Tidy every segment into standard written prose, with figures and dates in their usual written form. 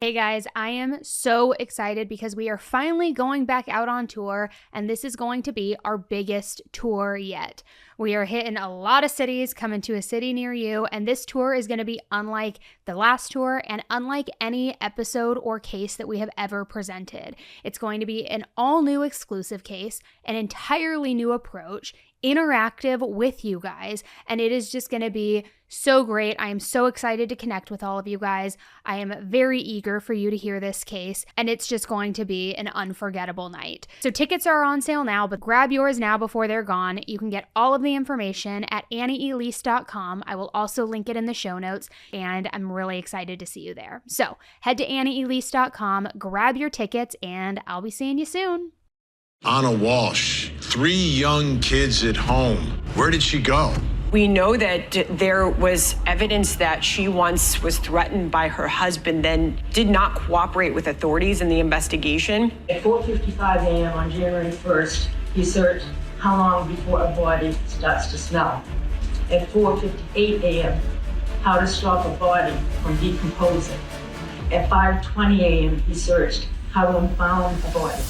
Hey guys, I am so excited because we are finally going back out on tour, and this is going to be our biggest tour yet. We are hitting a lot of cities, coming to a city near you, and this tour is going to be unlike the last tour and unlike any episode or case that we have ever presented. It's going to be an all-new exclusive case, an entirely new approach, interactive with you guys, and it is just going to be so great. I am so excited to connect with all of you guys. I am very eager for you to hear this case, and it's just going to be an unforgettable night. So tickets are on sale now, but grab yours now before they're gone. You can get all of the information at annieelise.com. I will also link it in the show notes, and I'm really excited to see you there. So head to annieelise.com, grab your tickets, and I'll be seeing you soon. Ana Walshe, 3 young kids at home. Where did she go? We know that there was evidence that she once was threatened by her husband, then did not cooperate with authorities in the investigation. At 4:55 a.m. on January 1st, he searched how long before a body starts to smell. At 4:58 a.m., how to stop a body from decomposing. At 5:20 a.m., he searched how to impound a body.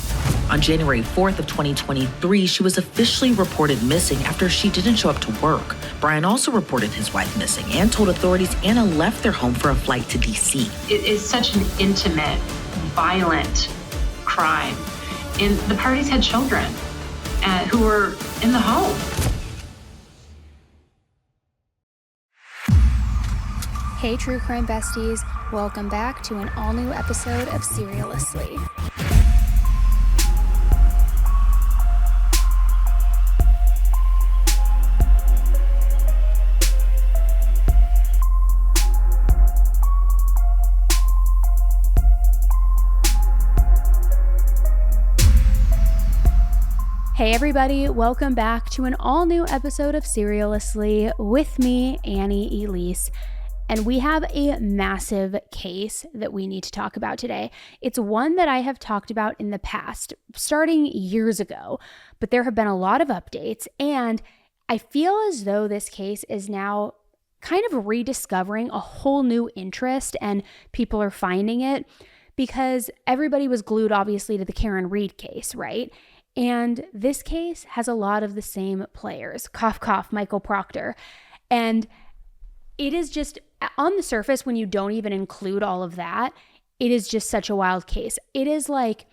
On January 4th of 2023, she was officially reported missing after she didn't show up to work. Brian also reported his wife missing and told authorities Ana left their home for a flight to D.C. It is such an intimate, violent crime. And the parties had children who were in the home. Hey True Crime Besties, welcome back to an all-new episode of Serialously. Hey everybody, welcome back to an all-new episode of Serialously with me, Annie Elise. And we have a massive case that we need to talk about today. It's one that I have talked about in the past, starting years ago, but there have been a lot of updates, and I feel as though this case is now kind of rediscovering a whole new interest, and people are finding it because everybody was glued, obviously, to the Karen Read case, right? And this case has a lot of the same players, cough, cough, Michael Proctor. And it is just, on the surface, when you don't even include all of that, it is just such a wild case. It is like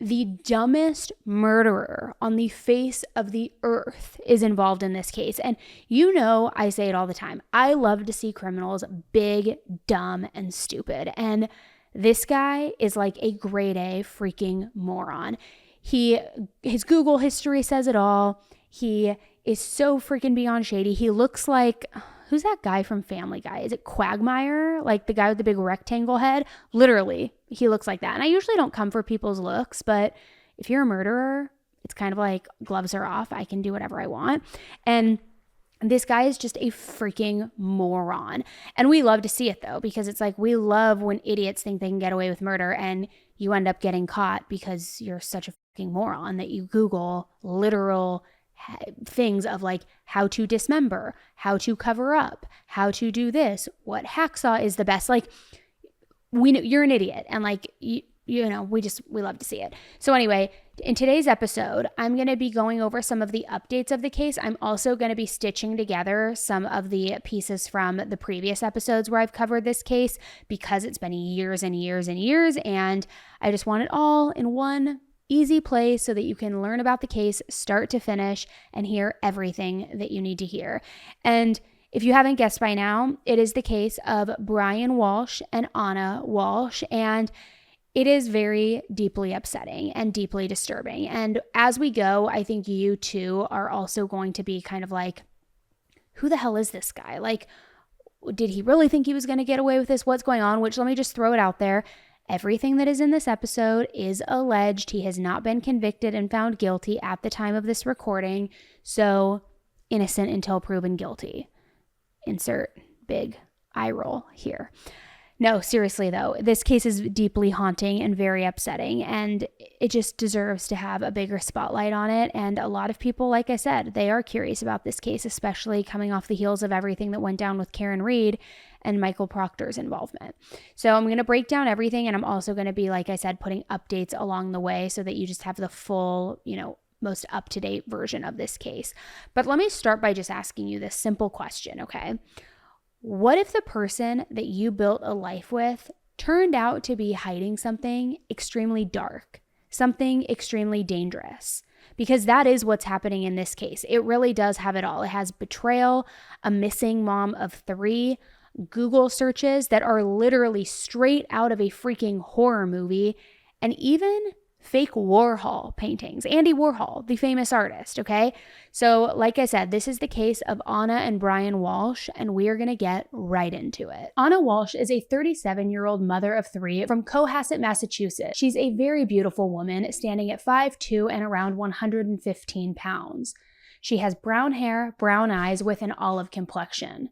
the dumbest murderer on the face of the earth is involved in this case. And you know, I say it all the time. I love to see criminals big, dumb, and stupid. And this guy is like a grade A freaking moron. His Google history says it all. He is so freaking beyond shady. He looks like, who's that guy from Family Guy? Is it Quagmire? Like the guy with the big rectangle head? Literally, he looks like that. And I usually don't come for people's looks, but if you're a murderer, it's kind of like gloves are off. I can do whatever I want. And this guy is just a freaking moron. And we love to see it though, because it's like we love when idiots think they can get away with murder and you end up getting caught because you're such a freaking moron that you Google literal things of like how to dismember, how to cover up, how to do this, what hacksaw is the best. Like we know you're an idiot, and like you know, we love to see it. So anyway, in today's episode, I'm going to be going over some of the updates of the case. I'm also going to be stitching together some of the pieces from the previous episodes where I've covered this case, because it's been years and years and years, and I just want it all in one easy place so that you can learn about the case start to finish and hear everything that you need to hear. And if you haven't guessed by now, it is the case of Brian Walshe and Ana Walshe, and it is very deeply upsetting and deeply disturbing. And as we go, I think you too are also going to be kind of like, who the hell is this guy? Like, did he really think he was going to get away with this? What's going on? Which, let me just throw it out there. Everything that is in this episode is alleged. He has not been convicted and found guilty at the time of this recording. So, innocent until proven guilty. Insert big eye roll here. No, seriously though, this case is deeply haunting and very upsetting, and it just deserves to have a bigger spotlight on it. And a lot of people, like I said, they are curious about this case, especially coming off the heels of everything that went down with Karen Read. and Michael Proctor's involvement. So I'm going to break down everything, and I'm also going to be, like I said, putting updates along the way so that you just have the full, most up-to-date version of this case. But let me start by just asking you this simple question, okay? What if the person that you built a life with turned out to be hiding something extremely dark, something extremely dangerous? Because that is what's happening in this case. It really does have it all. It has betrayal, a missing mom of 3, Google searches that are literally straight out of a freaking horror movie, and even fake Warhol paintings. Andy Warhol, the famous artist, okay? So like I said, this is the case of Ana and Brian Walshe, and we are going to get right into it. Ana Walshe is a 37-year-old mother of 3 from Cohasset, Massachusetts. She's a very beautiful woman, standing at 5'2" and around 115 pounds. She has brown hair, brown eyes with an olive complexion.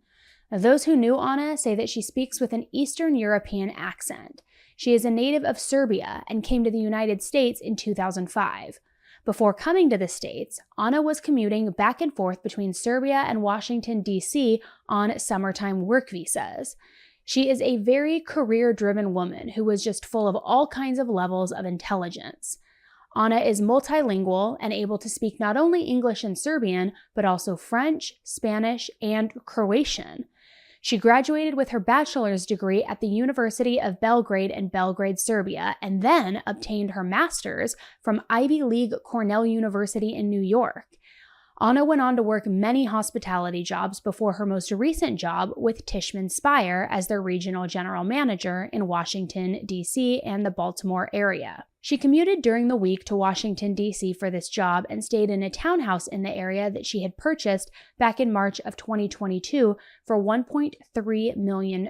Now, those who knew Ana say that she speaks with an Eastern European accent. She is a native of Serbia and came to the United States in 2005. Before coming to the States, Ana was commuting back and forth between Serbia and Washington, D.C. on summertime work visas. She is a very career-driven woman who was just full of all kinds of levels of intelligence. Ana is multilingual and able to speak not only English and Serbian, but also French, Spanish, and Croatian. She graduated with her bachelor's degree at the University of Belgrade in Belgrade, Serbia, and then obtained her master's from Ivy League Cornell University in New York. Ana went on to work many hospitality jobs before her most recent job with Tishman Speyer as their regional general manager in Washington, D.C. and the Baltimore area. She commuted during the week to Washington, D.C. for this job and stayed in a townhouse in the area that she had purchased back in March of 2022 for $1.3 million.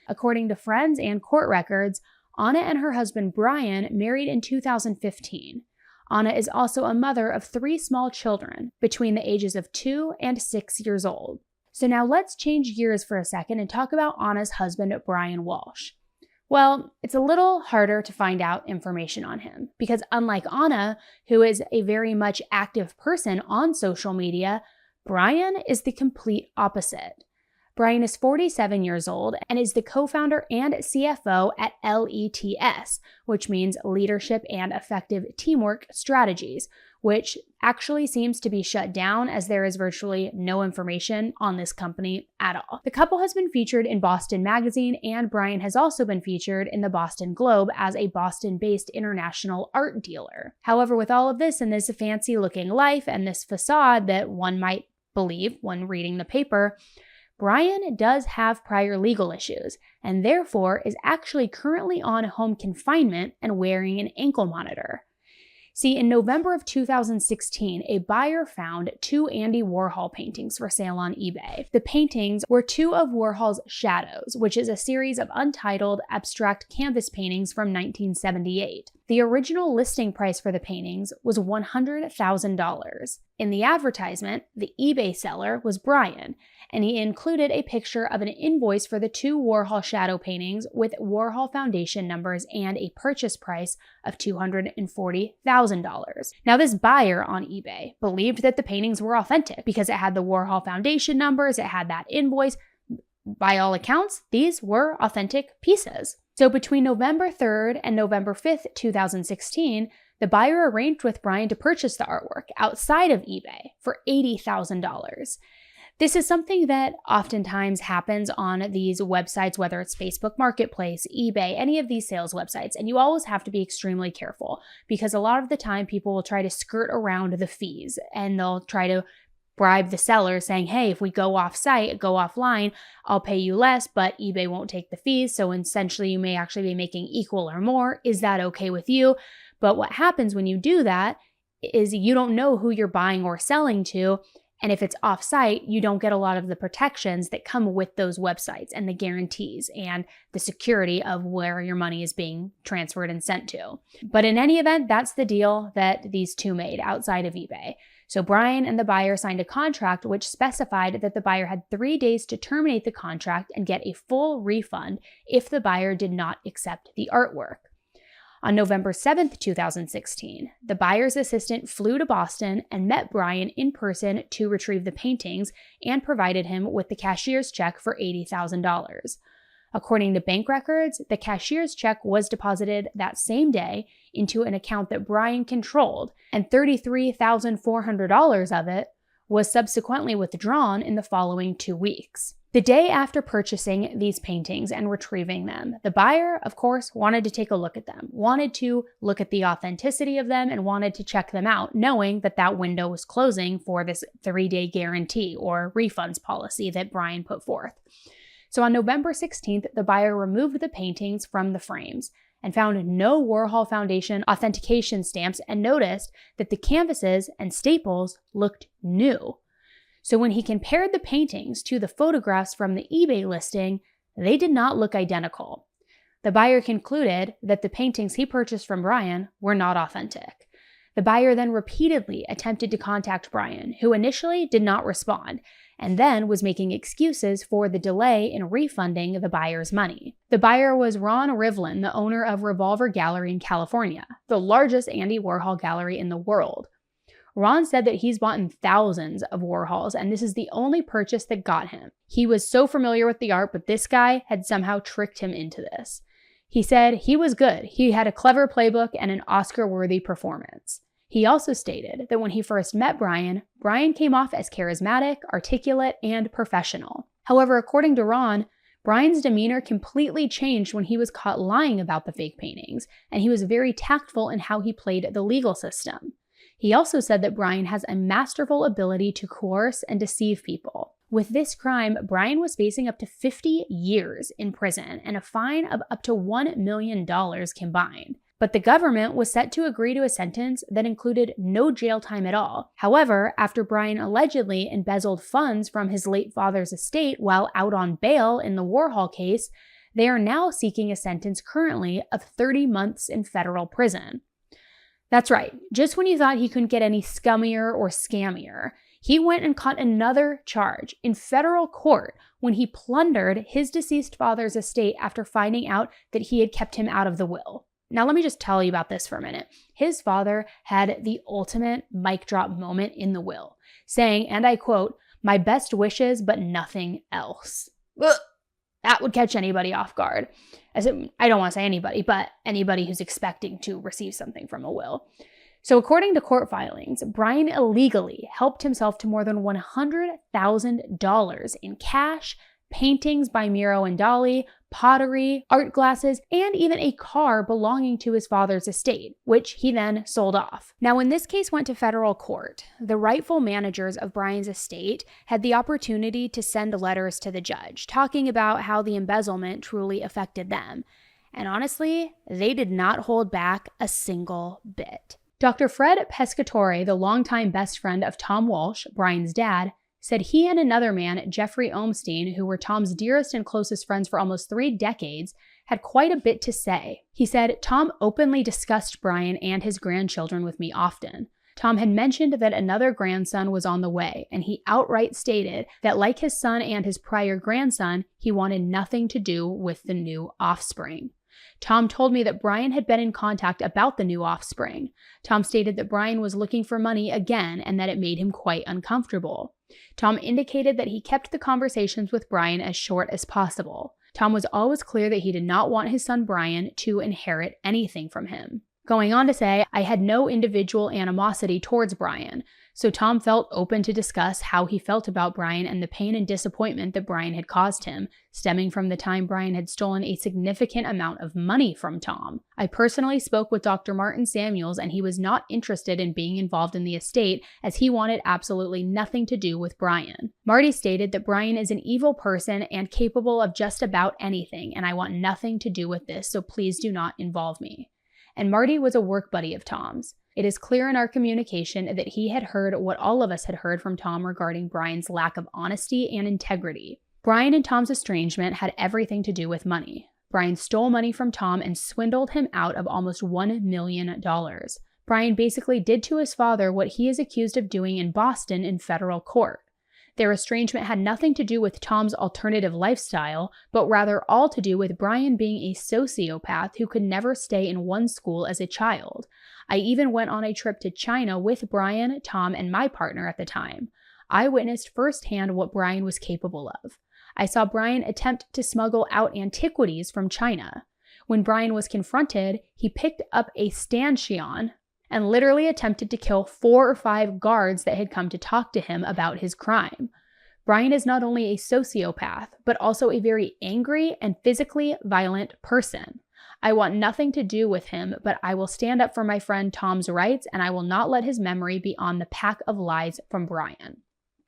According to friends and court records, Ana and her husband Brian married in 2015. Ana is also a mother of 3 small children between the ages of 2 and 6 years old. So now let's change gears for a second and talk about Ana's husband, Brian Walshe. Well, it's a little harder to find out information on him because unlike Ana, who is a very much active person on social media, Brian is the complete opposite. Brian is 47 years old and is the co-founder and CFO at LETS, which means Leadership and Effective Teamwork Strategies, which actually seems to be shut down as there is virtually no information on this company at all. The couple has been featured in Boston Magazine, and Brian has also been featured in the Boston Globe as a Boston-based international art dealer. However, with all of this and this fancy-looking life and this facade that one might believe when reading the paper, Brian does have prior legal issues and therefore is actually currently on home confinement and wearing an ankle monitor. See, in November of 2016, a buyer found 2 Andy Warhol paintings for sale on eBay. The paintings were 2 of Warhol's Shadows, which is a series of untitled abstract canvas paintings from 1978. The original listing price for the paintings was $100,000. In the advertisement, the eBay seller was Brian, and he included a picture of an invoice for the 2 Warhol shadow paintings with Warhol Foundation numbers and a purchase price of $240,000. Now, this buyer on eBay believed that the paintings were authentic because it had the Warhol Foundation numbers, it had that invoice. By all accounts, these were authentic pieces. So between November 3rd and November 5th, 2016, the buyer arranged with Brian to purchase the artwork outside of eBay for $80,000. This is something that oftentimes happens on these websites, whether it's Facebook Marketplace, eBay, any of these sales websites, and you always have to be extremely careful because a lot of the time people will try to skirt around the fees and they'll try to bribe the seller saying, hey, if we go off-site, go offline, I'll pay you less, but eBay won't take the fees. So essentially you may actually be making equal or more. Is that okay with you? But what happens when you do that is you don't know who you're buying or selling to. And if it's off-site, you don't get a lot of the protections that come with those websites and the guarantees and the security of where your money is being transferred and sent to. But in any event, that's the deal that these 2 made outside of eBay. So Brian and the buyer signed a contract which specified that the buyer had 3 days to terminate the contract and get a full refund if the buyer did not accept the artwork. On November 7th, 2016, the buyer's assistant flew to Boston and met Brian in person to retrieve the paintings and provided him with the cashier's check for $80,000. According to bank records, the cashier's check was deposited that same day into an account that Brian controlled, and $33,400 of it was subsequently withdrawn in the following 2 weeks. The day after purchasing these paintings and retrieving them, the buyer, of course, wanted to take a look at them, wanted to look at the authenticity of them, and wanted to check them out, knowing that that window was closing for this 3-day guarantee or refunds policy that Brian put forth. So on November 16th, the buyer removed the paintings from the frames and found no Warhol Foundation authentication stamps and noticed that the canvases and staples looked new. So when he compared the paintings to the photographs from the eBay listing, they did not look identical. The buyer concluded that the paintings he purchased from Brian were not authentic. The buyer then repeatedly attempted to contact Brian, who initially did not respond, and then was making excuses for the delay in refunding the buyer's money. The buyer was Ron Rivlin, the owner of Revolver Gallery in California, the largest Andy Warhol gallery in the world. Ron said that he's bought thousands of Warhols, and this is the only purchase that got him. He was so familiar with the art, but this guy had somehow tricked him into this. He said he was good. He had a clever playbook and an Oscar-worthy performance. He also stated that when he first met Brian, Brian came off as charismatic, articulate, and professional. However, according to Ron, Brian's demeanor completely changed when he was caught lying about the fake paintings, and he was very tactful in how he played the legal system. He also said that Brian has a masterful ability to coerce and deceive people. With this crime, Brian was facing up to 50 years in prison and a fine of up to $1 million combined. But the government was set to agree to a sentence that included no jail time at all. However, after Brian allegedly embezzled funds from his late father's estate while out on bail in the Warhol case, they are now seeking a sentence currently of 30 months in federal prison. That's right, just when you thought he couldn't get any scummier or scammier, he went and caught another charge in federal court when he plundered his deceased father's estate after finding out that he had kept him out of the will. Now, let me just tell you about this for a minute. His father had the ultimate mic drop moment in the will, saying, and I quote, "My best wishes, but nothing else." Ugh. That would catch anybody off guard. I don't want to say anybody, but anybody who's expecting to receive something from a will. So according to court filings, Brian illegally helped himself to more than $100,000 in cash, paintings by Miro and Dali, pottery, art glasses, and even a car belonging to his father's estate, which he then sold off. Now, when this case went to federal court, the rightful managers of Brian's estate had the opportunity to send letters to the judge, talking about how the embezzlement truly affected them. And honestly, they did not hold back a single bit. Dr. Fred Pescatore, the longtime best friend of Tom Walshe, Brian's dad, said he and another man, Jeffrey Olmstein, who were Tom's dearest and closest friends for almost 3 decades, had quite a bit to say. He said, "Tom openly discussed Brian and his grandchildren with me often. Tom had mentioned that another grandson was on the way, and he outright stated that like his son and his prior grandson, he wanted nothing to do with the new offspring. Tom told me that Brian had been in contact about the new offspring. Tom stated that Brian was looking for money again and that it made him quite uncomfortable. Tom indicated that he kept the conversations with Brian as short as possible. Tom was always clear that he did not want his son Brian to inherit anything from him." Going on to say, "I had no individual animosity towards Brian, so Tom felt open to discuss how he felt about Brian and the pain and disappointment that Brian had caused him, stemming from the time Brian had stolen a significant amount of money from Tom. I personally spoke with Dr. Martin Samuels, and he was not interested in being involved in the estate as he wanted absolutely nothing to do with Brian. Marty stated that Brian is an evil person and capable of just about anything, and I want nothing to do with this, so please do not involve me." And Marty was a work buddy of Tom's. It is clear in our communication that he had heard what all of us had heard from Tom regarding Brian's lack of honesty and integrity. Brian and Tom's estrangement had everything to do with money. Brian stole money from Tom and swindled him out of almost $1 million. Brian basically did to his father what he is accused of doing in Boston in federal court. Their estrangement had nothing to do with Tom's alternative lifestyle, but rather all to do with Brian being a sociopath who could never stay in one school as a child. I even went on a trip to China with Brian, Tom, and my partner at the time. I witnessed firsthand what Brian was capable of. I saw Brian attempt to smuggle out antiquities from China. When Brian was confronted, he picked up a stanchion and literally attempted to kill 4 or 5 guards that had come to talk to him about his crime. Brian is not only a sociopath, but also a very angry and physically violent person. I want nothing to do with him, but I will stand up for my friend Tom's rights, and I will not let his memory be on the pack of lies from Brian.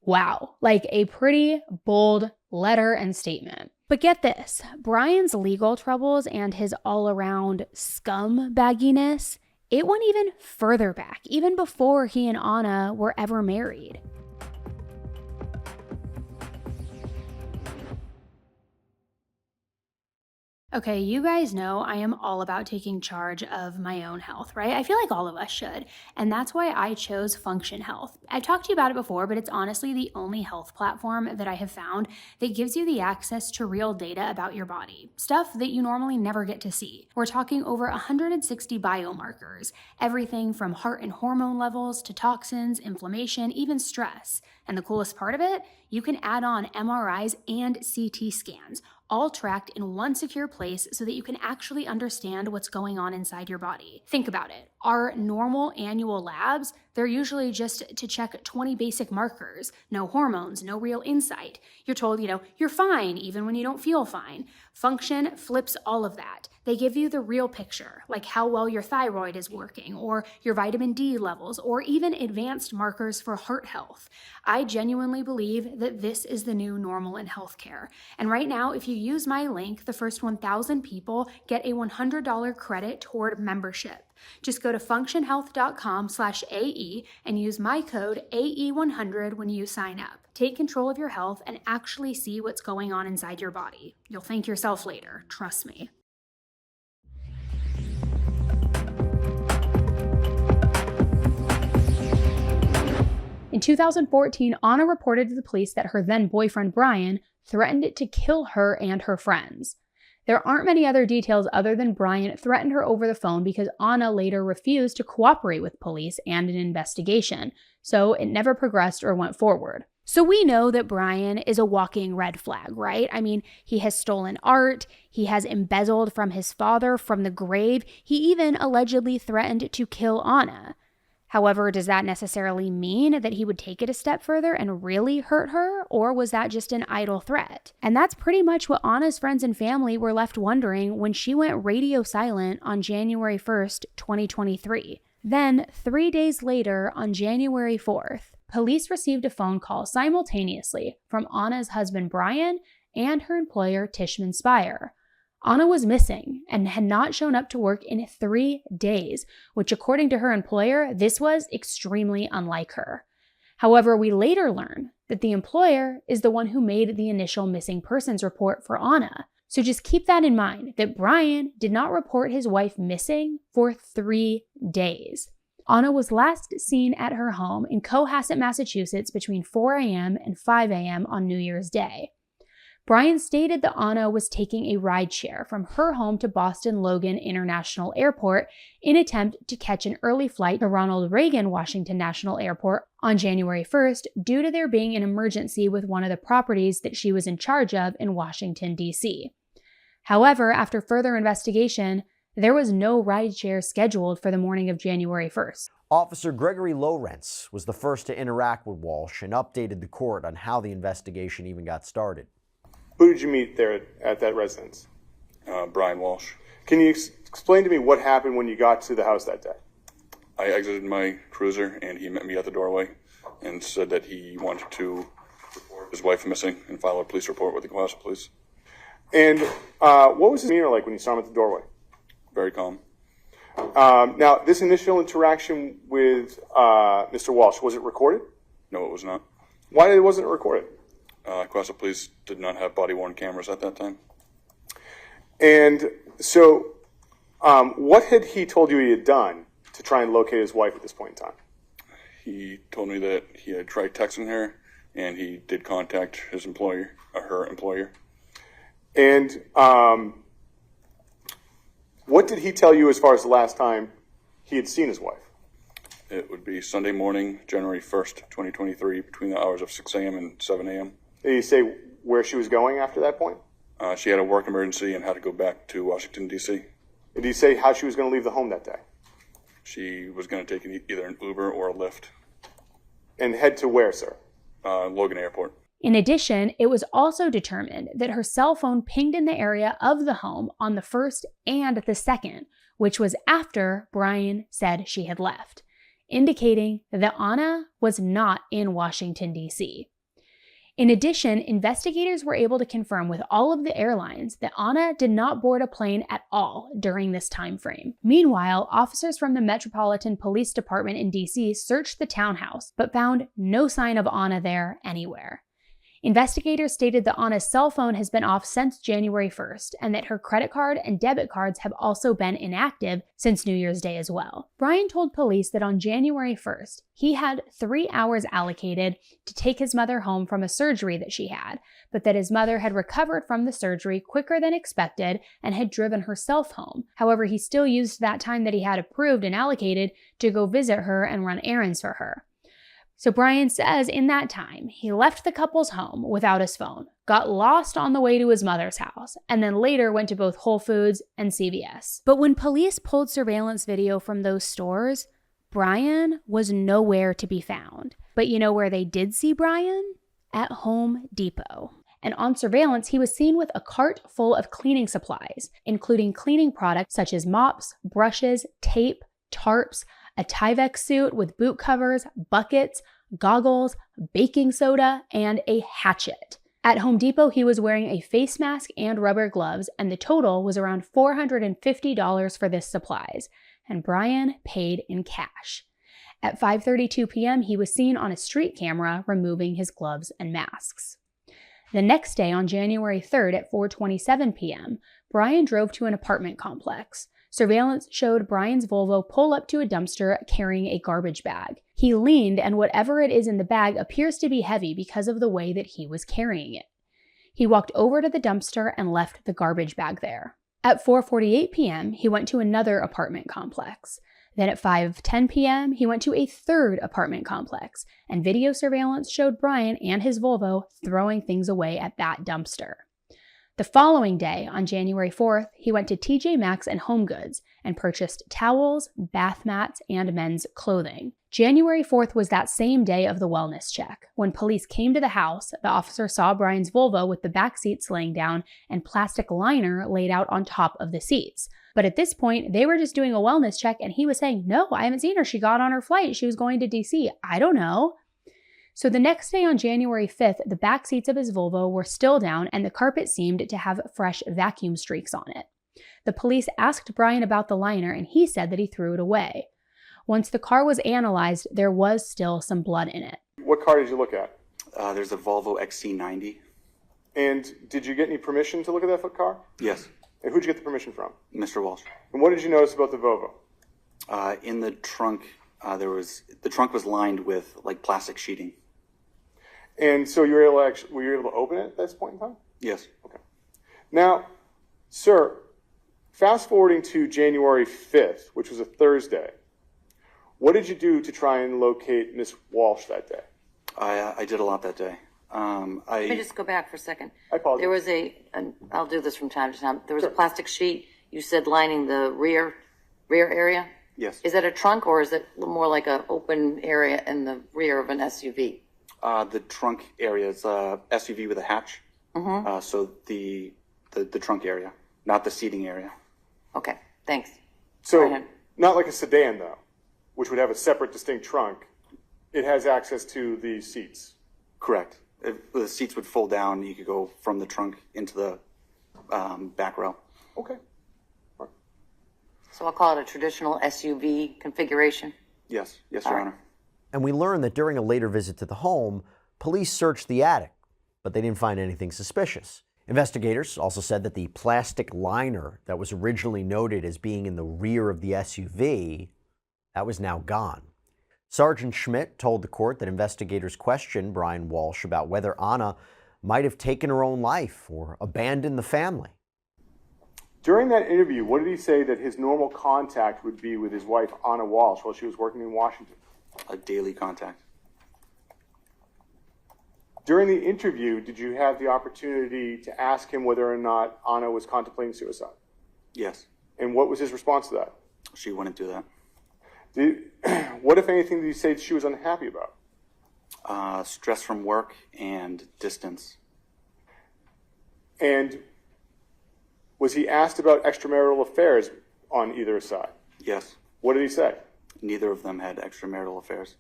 Wow, like a pretty bold letter and statement. But get this, Brian's legal troubles and his all-around scumbagginess, it went even further back, even before he and Ana were ever married. Okay, you guys know I am all about taking charge of my own health, right? I feel like all of us should, and that's why I chose Function Health. I've talked to you about it before, but it's honestly the only health platform that I have found that gives you the access to real data about your body, stuff that you normally never get to see. We're talking over 160 biomarkers, everything from heart and hormone levels to toxins, inflammation, even stress. And the coolest part of it, you can add on MRIs and CT scans, all tracked in one secure place so that you can actually understand what's going on inside your body. Think about it. Our normal annual labs, they're usually just to check 20 basic markers. No hormones, no real insight. You're told, you're fine even when you don't feel fine. Function flips all of that. They give you the real picture, like how well your thyroid is working, or your vitamin D levels, or even advanced markers for heart health. I genuinely believe that this is the new normal in healthcare. And right now, if you use my link, the first 1,000 people get a $100 credit toward membership. Just go to functionhealth.com/AE and use my code AE100 when you sign up. Take control of your health and actually see what's going on inside your body. You'll thank yourself later, trust me. In 2014, Ana reported to the police that her then boyfriend Brian threatened to kill her and her friends. There aren't many other details other than Brian threatened her over the phone because Ana later refused to cooperate with police and an investigation, so it never progressed or went forward. So we know that Brian is a walking red flag, right? I mean, he has stolen art, he has embezzled from his father from the grave, he even allegedly threatened to kill Ana. However, does that necessarily mean that he would take it a step further and really hurt her, or was that just an idle threat? And that's pretty much what Ana's friends and family were left wondering when she went radio silent on January 1st, 2023. Then, 3 days later, on January 4th, police received a phone call simultaneously from Ana's husband Brian and her employer Tishman Speyer. Ana was missing and had not shown up to work in 3 days, which according to her employer, this was extremely unlike her. However, we later learn that the employer is the one who made the initial missing persons report for Ana. So just keep that in mind, that Brian did not report his wife missing for 3 days. Ana was last seen at her home in Cohasset, Massachusetts between 4 a.m. and 5 a.m. on New Year's Day. Brian stated that Ana was taking a rideshare from her home to Boston Logan International Airport in an attempt to catch an early flight to Ronald Reagan Washington National Airport on January 1st due to there being an emergency with one of the properties that she was in charge of in Washington, D.C. However, after further investigation, there was no rideshare scheduled for the morning of January 1st. Officer Gregory Lawrence was the first to interact with Walshe and updated the court on how the investigation even got started. Who did you meet there at that residence? Brian Walshe. Can you explain to me what happened when you got to the house that day? I exited my cruiser and he met me at the doorway and said that he wanted to report his wife missing and file a police report with the Cohasset Police. And what was his demeanor like when you saw him at the doorway? Very calm. Now, this initial interaction with Mr. Walshe, was it recorded? No, it was not. Why wasn't it recorded? Cohasset Police did not have body-worn cameras at that time. And so, what had he told you he had done to try and locate his wife at this point in time? He told me that he had tried texting her and he did contact his employer, her employer. And what did he tell you as far as the last time he had seen his wife? It would be Sunday morning, January 1st, 2023, between the hours of 6 a.m. and 7 a.m. Did he say where she was going after that point? She had a work emergency and had to go back to Washington, D.C. Did he say how she was going to leave the home that day? She was going to take either an Uber or a Lyft. And head to where, sir? Logan Airport. In addition, it was also determined that her cell phone pinged in the area of the home on the 1st and the 2nd, which was after Brian said she had left, indicating that Ana was not in Washington, D.C. In addition, investigators were able to confirm with all of the airlines that Ana did not board a plane at all during this time frame. Meanwhile, officers from the Metropolitan Police Department in D.C. searched the townhouse, but found no sign of Ana there anywhere. Investigators stated that Ana's cell phone has been off since January 1st, and that her credit card and debit cards have also been inactive since New Year's Day as well. Brian told police that on January 1st, he had 3 hours allocated to take his mother home from a surgery that she had, but that his mother had recovered from the surgery quicker than expected and had driven herself home. However, he still used that time that he had approved and allocated to go visit her and run errands for her. So Brian says in that time, he left the couple's home without his phone, got lost on the way to his mother's house, and then later went to both Whole Foods and CVS. But when police pulled surveillance video from those stores, Brian was nowhere to be found. But you know where they did see Brian? At Home Depot. And on surveillance, he was seen with a cart full of cleaning supplies, including cleaning products such as mops, brushes, tape, tarps, a Tyvek suit with boot covers, buckets, goggles, baking soda, and a hatchet. At Home Depot, he was wearing a face mask and rubber gloves, and the total was around $450 for this supplies, and Brian paid in cash. At 5:32 p.m., he was seen on a street camera removing his gloves and masks. The next day, on January 3rd at 4:27 p.m., Brian drove to an apartment complex. Surveillance showed Brian's Volvo pull up to a dumpster carrying a garbage bag. He leaned, and whatever it is in the bag appears to be heavy because of the way that he was carrying it. He walked over to the dumpster and left the garbage bag there. At 4:48 p.m., he went to another apartment complex. Then at 5:10 p.m., he went to a third apartment complex, and video surveillance showed Brian and his Volvo throwing things away at that dumpster. The following day, on January 4th, he went to TJ Maxx and HomeGoods and purchased towels, bath mats, and men's clothing. January 4th was that same day of the wellness check. When police came to the house, the officer saw Brian's Volvo with the back seats laying down and plastic liner laid out on top of the seats. But at this point, they were just doing a wellness check, and he was saying, "No, I haven't seen her. She got on her flight. She was going to DC. I don't know." So the next day on January 5th, the back seats of his Volvo were still down and the carpet seemed to have fresh vacuum streaks on it. The police asked Brian about the liner and he said that he threw it away. Once the car was analyzed, there was still some blood in it. What car did you look at? There's a Volvo XC90. And did you get any permission to look at that car? Yes. And who'd you get the permission from? Mr. Walshe. And what did you notice about the Volvo? In the trunk, the trunk was lined with like plastic sheeting. And so were you able to open it at this point in time? Yes. Okay. Now, sir, fast forwarding to January 5th, which was a Thursday, what did you do to try and locate Miss Walshe that day? I did a lot that day. Let me just go back for a second. I apologize. There was I'll do this from time to time. There was a plastic sheet, you said, lining the rear area? Yes. Is that a trunk or is it more like an open area in the rear of an SUV? The trunk area is a SUV with a hatch. Mm-hmm. So the trunk area, not the seating area. Okay, thanks. So not like a sedan, though, which would have a separate, distinct trunk. It has access to the seats. Correct. If the seats would fold down, you could go from the trunk into the back row. Okay. Right. So I'll call it a traditional SUV configuration? Yes, Your Honor. And we learned that during a later visit to the home, police searched the attic, but they didn't find anything suspicious. Investigators also said that the plastic liner that was originally noted as being in the rear of the SUV, that was now gone. Sergeant Schmidt told the court that investigators questioned Brian Walshe about whether Ana might have taken her own life or abandoned the family. During that interview, what did he say that his normal contact would be with his wife, Ana Walshe, while she was working in Washington? A daily contact. During the interview, did you have the opportunity to ask him whether or not Ana was contemplating suicide? Yes. And what was his response to that? She wouldn't do that. What, if anything, did he say she was unhappy about? Stress from work and distance. And was he asked about extramarital affairs on either side? Yes. What did he say? Neither of them had extramarital affairs.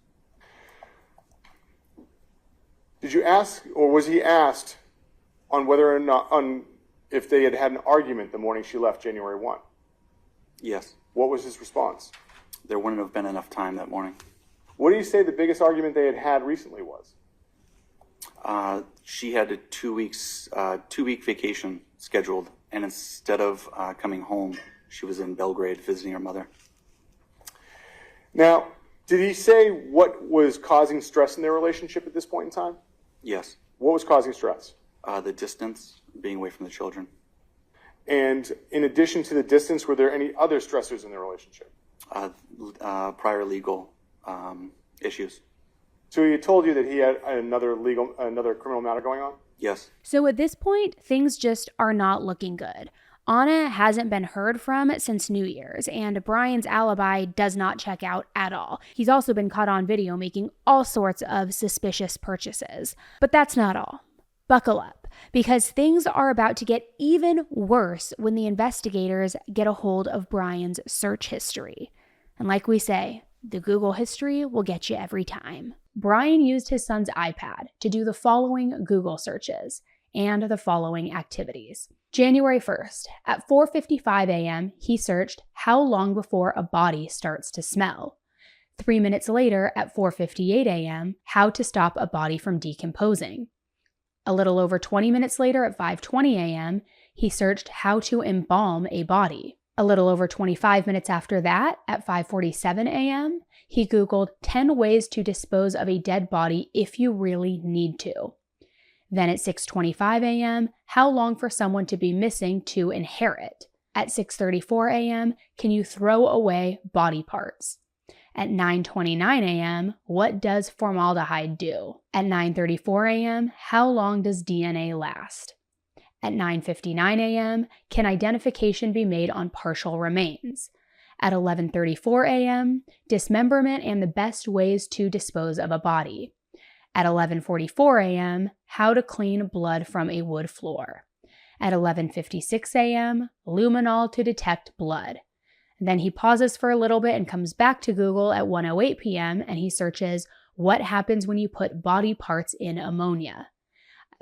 Did you ask, or was he asked on whether or not, if they had had an argument the morning she left January 1? Yes. What was his response? There wouldn't have been enough time that morning. What do you say the biggest argument they had had recently was? She had a 2-week vacation scheduled, and instead of coming home, she was in Belgrade visiting her mother. Now, did he say what was causing stress in their relationship at this point in time? Yes. What was causing stress? The distance, being away from the children. And in addition to the distance, were there any other stressors in their relationship? Prior legal issues. So he had told you that he had another criminal matter going on? Yes. So at this point, things just are not looking good. Ana hasn't been heard from since New Year's, and Brian's alibi does not check out at all. He's also been caught on video making all sorts of suspicious purchases. But that's not all. Buckle up, because things are about to get even worse when the investigators get a hold of Brian's search history. And like we say, the Google history will get you every time. Brian used his son's iPad to do the following Google searches and the following activities. January 1st, at 4:55 a.m., he searched how long before a body starts to smell. 3 minutes later, at 4:58 a.m., how to stop a body from decomposing. A little over 20 minutes later, at 5:20 a.m., he searched how to embalm a body. A little over 25 minutes after that, at 5:47 a.m., he Googled 10 ways to dispose of a dead body if you really need to. Then at 6:25 a.m., how long for someone to be missing to inherit? At 6:34 a.m., can you throw away body parts? At 9:29 a.m., what does formaldehyde do? At 9:34 a.m., how long does DNA last? At 9:59 a.m., can identification be made on partial remains? At 11:34 a.m., dismemberment and the best ways to dispose of a body. At 11:44 a.m., how to clean blood from a wood floor. At 11:56 a.m., luminol to detect blood. Then he pauses for a little bit and comes back to Google at 1:08 p.m. and he searches what happens when you put body parts in ammonia.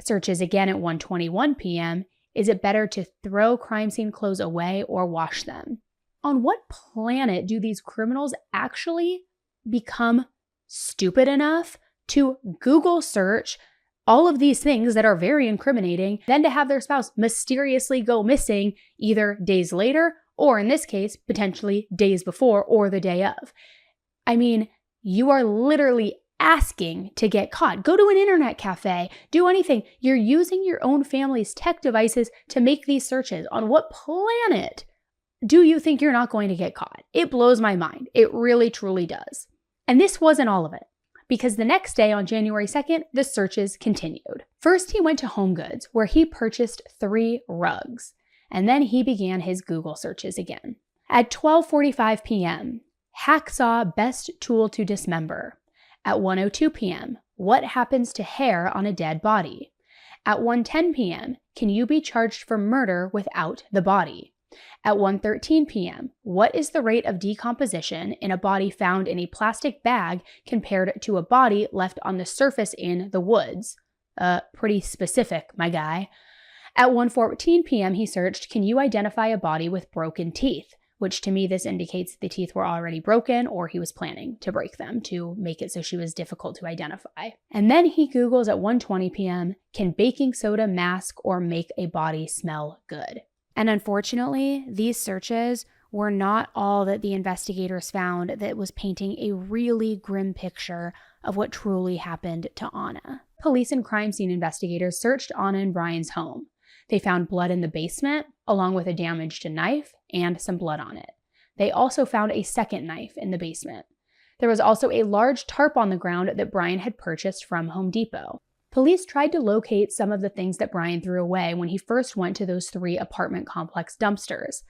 Searches again at 1:21 p.m. Is it better to throw crime scene clothes away or wash them? On what planet do these criminals actually become stupid enough to Google search all of these things that are very incriminating, then to have their spouse mysteriously go missing either days later or, in this case, potentially days before or the day of? I mean, you are literally asking to get caught. Go to an internet cafe, do anything. You're using your own family's tech devices to make these searches. On what planet do you think you're not going to get caught? It blows my mind. It really, truly does. And this wasn't all of it, because the next day on January 2nd, the searches continued. First, he went to HomeGoods, where he purchased 3 rugs, and then he began his Google searches again. At 12:45 p.m., hacksaw best tool to dismember. At 1:02 p.m., what happens to hair on a dead body? At 1:10 p.m., can you be charged for murder without the body? At 1:13 p.m., what is the rate of decomposition in a body found in a plastic bag compared to a body left on the surface in the woods? Pretty specific, my guy. At 1:14 p.m., he searched, can you identify a body with broken teeth? Which to me, this indicates the teeth were already broken or he was planning to break them to make it so she was difficult to identify. And then he Googles at 1:20 p.m., can baking soda mask or make a body smell good? And unfortunately, these searches were not all that the investigators found that was painting a really grim picture of what truly happened to Ana. Police and crime scene investigators searched Ana and Brian's home. They found blood in the basement, along with a damaged knife and some blood on it. They also found a second knife in the basement. There was also a large tarp on the ground that Brian had purchased from Home Depot. Police tried to locate some of the things that Brian threw away when he first went to those 3 apartment complex dumpsters.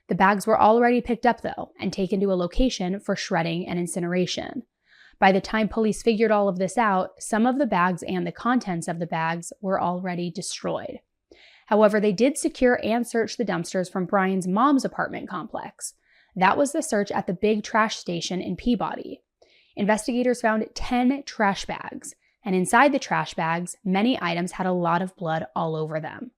The bags were already picked up, though, and taken to a location for shredding and incineration. By the time police figured all of this out, some of the bags and the contents of the bags were already destroyed. However, they did secure and search the dumpsters from Brian's mom's apartment complex. That was the search at the big trash station in Peabody. Investigators found 10 trash bags, and inside the trash bags, many items had a lot of blood all over them.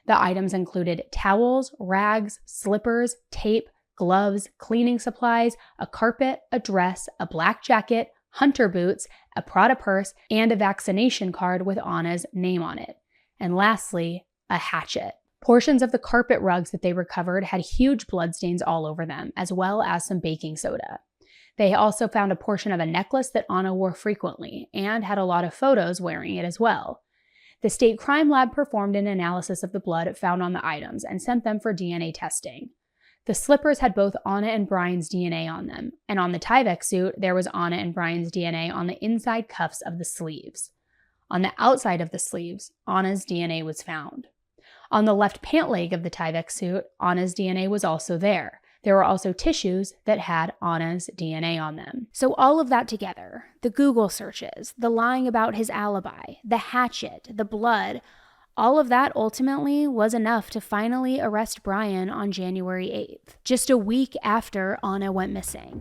The items included towels, rags, slippers, tape, gloves, cleaning supplies, a carpet, a dress, a black jacket, hunter boots, a Prada purse, and a vaccination card with Ana's name on it. And lastly, a hatchet. Portions of the carpet rugs that they recovered had huge bloodstains all over them, as well as some baking soda. They also found a portion of a necklace that Ana wore frequently, and had a lot of photos wearing it as well. The state crime lab performed an analysis of the blood found on the items and sent them for DNA testing. The slippers had both Ana and Brian's DNA on them, and on the Tyvek suit, there was Ana and Brian's DNA on the inside cuffs of the sleeves. On the outside of the sleeves, Ana's DNA was found. On the left pant leg of the Tyvek suit, Ana's DNA was also there. There were also tissues that had Ana's DNA on them. So all of that together, the Google searches, the lying about his alibi, the hatchet, the blood, all of that ultimately was enough to finally arrest Brian on January 8th, just a week after Ana went missing.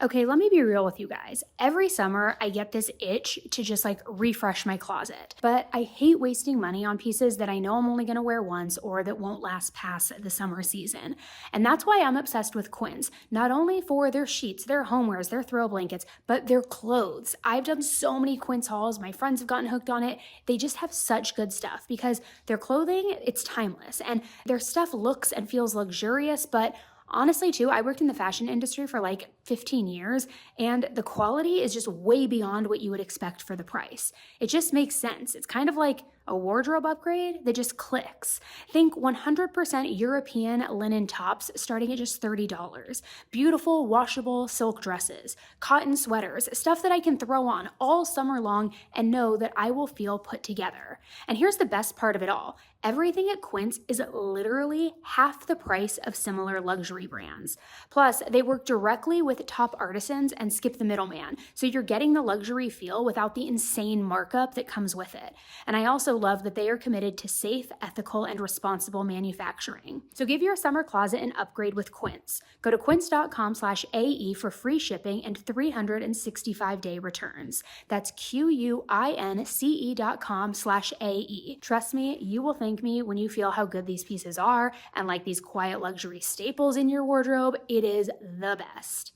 Okay, let me be real with you guys. Every summer, I get this itch to just refresh my closet. But I hate wasting money on pieces that I know I'm only gonna wear once or that won't last past the summer season. And that's why I'm obsessed with Quince. Not only for their sheets, their homewares, their throw blankets, but their clothes. I've done so many Quince hauls. My friends have gotten hooked on it. They just have such good stuff because their clothing, it's timeless. And their stuff looks and feels luxurious, but honestly, too, I worked in the fashion industry for 15 years, and the quality is just way beyond what you would expect for the price. It just makes sense. It's kind of like a wardrobe upgrade that just clicks. Think 100% European linen tops starting at just $30. Beautiful washable silk dresses, cotton sweaters, stuff that I can throw on all summer long and know that I will feel put together. And here's the best part of it all. Everything at Quince is literally half the price of similar luxury brands. Plus, they work directly with top artisans and skip the middleman, so you're getting the luxury feel without the insane markup that comes with it. And I also love that they are committed to safe, ethical, and responsible manufacturing. So give your summer closet an upgrade with Quince. Go to quince.com/AE for free shipping and 365-day returns. That's QUINCE.com/AE. Trust me, you will thank me when you feel how good these pieces are and like these quiet luxury staples in your wardrobe. It is the best.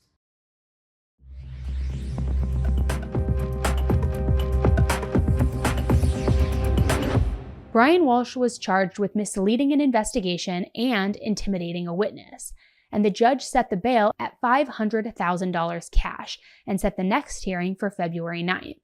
Brian Walshe was charged with misleading an investigation and intimidating a witness, and the judge set the bail at $500,000 cash and set the next hearing for February 9th.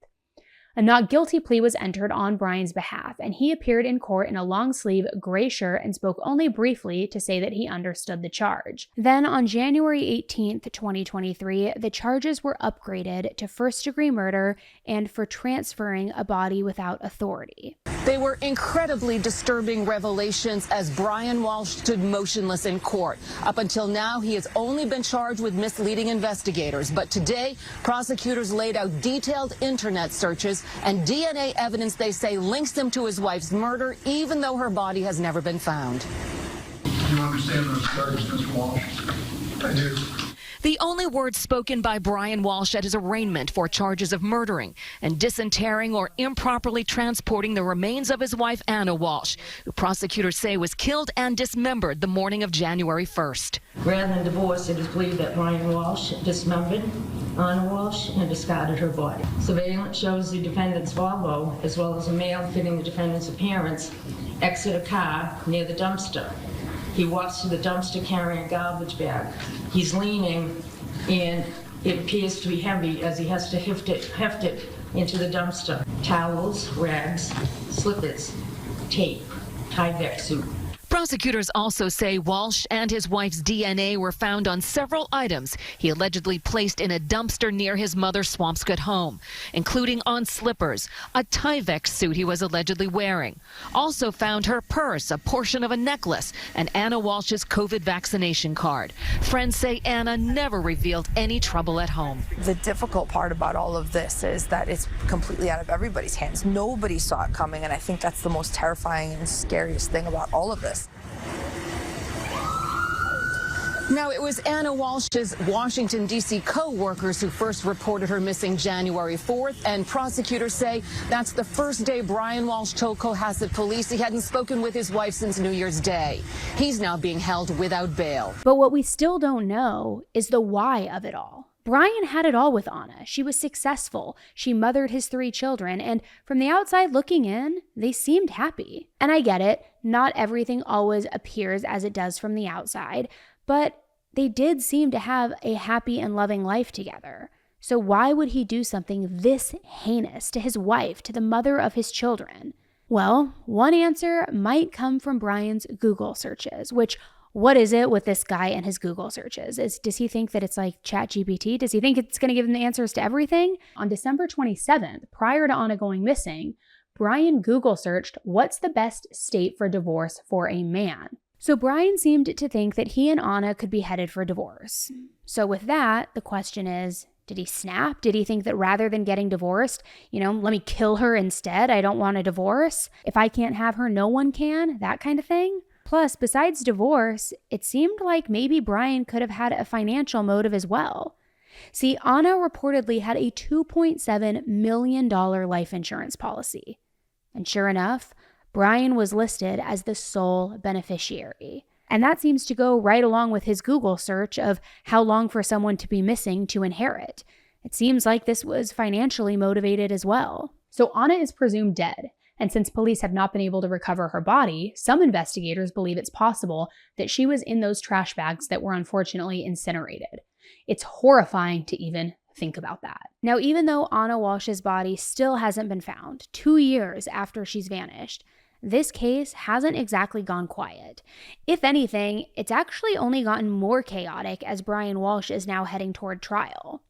A not guilty plea was entered on Brian's behalf, and he appeared in court in a long-sleeve gray shirt and spoke only briefly to say that he understood the charge. Then on January 18th, 2023, the charges were upgraded to first-degree murder and for transferring a body without authority. They were incredibly disturbing revelations as Brian Walshe stood motionless in court. Up until now, he has only been charged with misleading investigators. But today, prosecutors laid out detailed internet searches and DNA evidence they say links him to his wife's murder, even though her body has never been found. Do you understand those charges, Mr. Walshe? I do. The only words spoken by Brian Walshe at his arraignment for charges of murdering and disinterring or improperly transporting the remains of his wife, Ana Walshe, who prosecutors say was killed and dismembered the morning of January 1st. Rather than divorce, it is believed that Brian Walshe dismembered Ana Walshe and discarded her body. Surveillance shows the defendant's Volvo, as well as a male fitting the defendant's appearance, exit a car near the dumpster. He walks to the dumpster carrying a garbage bag. He's leaning, and it appears to be heavy as he has to heft it into the dumpster. Towels, rags, slippers, tape, Tyvek suit. Prosecutors also say Walshe and his wife's DNA were found on several items he allegedly placed in a dumpster near his mother's Swampscott home, including on slippers, a Tyvek suit he was allegedly wearing. Also found her purse, a portion of a necklace, and Ana Walshe's COVID vaccination card. Friends say Ana never revealed any trouble at home. The difficult part about all of this is that it's completely out of everybody's hands. Nobody saw it coming, and I think that's the most terrifying and scariest thing about all of this. Now, it was Ana Walshe's Washington, D.C. co-workers who first reported her missing January 4th, and prosecutors say that's the first day Brian Walshe told Cohasset police he hadn't spoken with his wife since New Year's Day. He's now being held without bail. But what we still don't know is the why of it all. Brian had it all with Ana. She was successful. She mothered his 3 children, and from the outside looking in, they seemed happy. And I get it, not everything always appears as it does from the outside, but they did seem to have a happy and loving life together. So why would he do something this heinous to his wife, to the mother of his children? Well, one answer might come from Brian's Google searches, which, what is it with this guy and his Google searches? Does he think that it's like ChatGPT? Does he think it's going to give him the answers to everything? On December 27th, prior to Ana going missing, Brian Google searched, "What's the best state for divorce for a man?" So Brian seemed to think that he and Ana could be headed for divorce. So with that, the question is, did he snap? Did he think that rather than getting divorced, let me kill her instead? I don't want a divorce. If I can't have her, no one can, that kind of thing. Plus, besides divorce, it seemed like maybe Brian could have had a financial motive as well. See, Ana reportedly had a $2.7 million life insurance policy. And sure enough, Brian was listed as the sole beneficiary. And that seems to go right along with his Google search of how long for someone to be missing to inherit. It seems like this was financially motivated as well. So Ana is presumed dead. And since police have not been able to recover her body, some investigators believe it's possible that she was in those trash bags that were unfortunately incinerated. It's horrifying to even think about that. Now, even though Ana Walshe's body still hasn't been found 2 years after she's vanished, this case hasn't exactly gone quiet. If anything, it's actually only gotten more chaotic as Brian Walshe is now heading toward trial.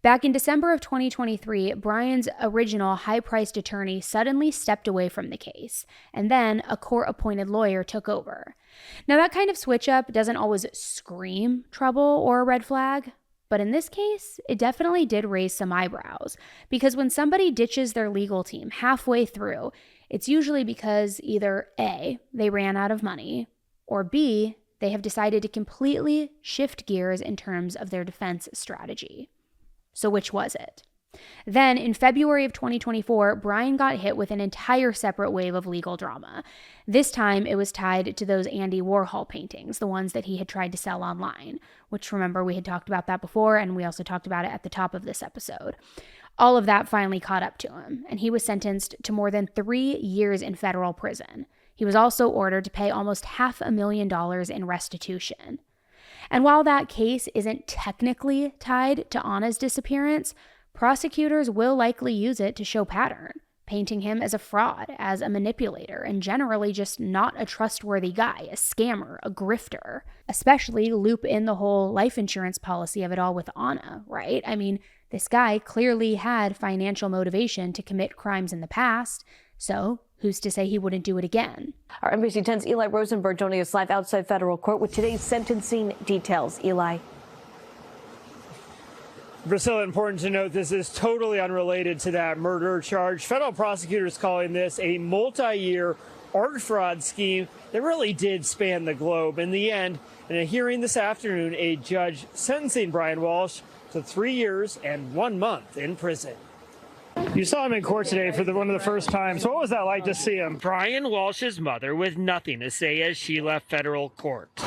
Back in December of 2023, Brian's original high-priced attorney suddenly stepped away from the case, and then a court-appointed lawyer took over. Now, that kind of switch-up doesn't always scream trouble or a red flag, but in this case, it definitely did raise some eyebrows, because when somebody ditches their legal team halfway through, it's usually because either A, they ran out of money, or B, they have decided to completely shift gears in terms of their defense strategy. So which was it? Then, in February of 2024, Brian got hit with an entire separate wave of legal drama. This time, it was tied to those Andy Warhol paintings, the ones that he had tried to sell online, which, remember, we had talked about that before, and we also talked about it at the top of this episode. All of that finally caught up to him, and he was sentenced to more than 3 years in federal prison. He was also ordered to pay almost $500,000 in restitution. And while that case isn't technically tied to Ana's disappearance, prosecutors will likely use it to show pattern, painting him as a fraud, as a manipulator, and generally just not a trustworthy guy, a scammer, a grifter. Especially loop in the whole life insurance policy of it all with Ana, right? I mean, this guy clearly had financial motivation to commit crimes in the past, so who's to say he wouldn't do it again? Our NBC 10's Eli Rosenberg joining us live outside federal court with today's sentencing details. Eli. Priscilla, important to note this is totally unrelated to that murder charge. Federal prosecutors calling this a multi-year art fraud scheme that really did span the globe. In the end, in a hearing this afternoon, a judge sentencing Brian Walshe to 3 years and 1 month in prison. You saw him in court today for one of the first times. What was that like to see him? Brian Walshe's mother with nothing to say as she left federal court.